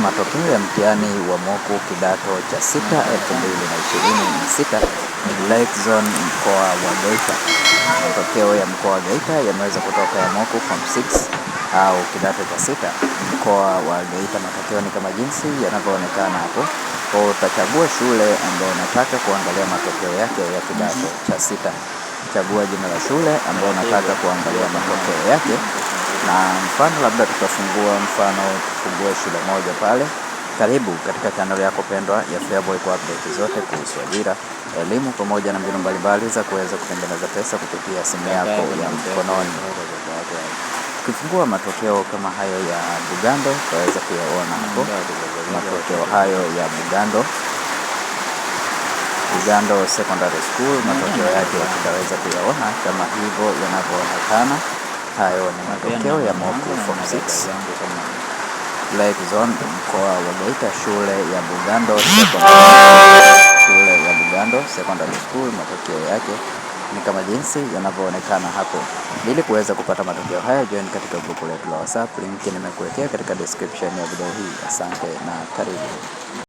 Matokeo ya mtihani wa moku kidato cha 6 2026 Lake Zone mkoa wa Geita. Matokeo ya mkoa wa Geita yameweza kutoka ya moku form 6 au kidato cha 6 mkoa wa Geita. Matokeo ni kama jinsi yanavyoonekana hapo. Kwa utachagua shule ambayo unataka kuangalia matokeo yake ya kidato cha 6. Chagua jina la shule ambayo unataka kuangalia matokeo yake. Na mfano labda tufungue shule moja pale. Karibu katika channel yako pendwa ya Feaboy kwa update zote kuhusu ajira, elimu pamoja na mbinu mbalimbali za kuweza kutengeneza pesa kupitia simu yako ya mkononi. Ukifungua matokeo kama hayo ya Bugando, utaweza kuyaona hapo. Matokeo hayo ya Bugando Secondary School, matokeo yake utaweza kuyaona kama hivyo yanavyoonekana. Hayo ni matokeo ya moku form 6 Lake Zone mkoa wa Geita, shule ya Bugando Secondary School. Matokeo yake ni kama jinsi yanavyoonekana hapo. Ili kuweza kupata matokeo haya, join katika grupu letu la WhatsApp, link nimekuwekea katika description ya video hii. Asante na karibu.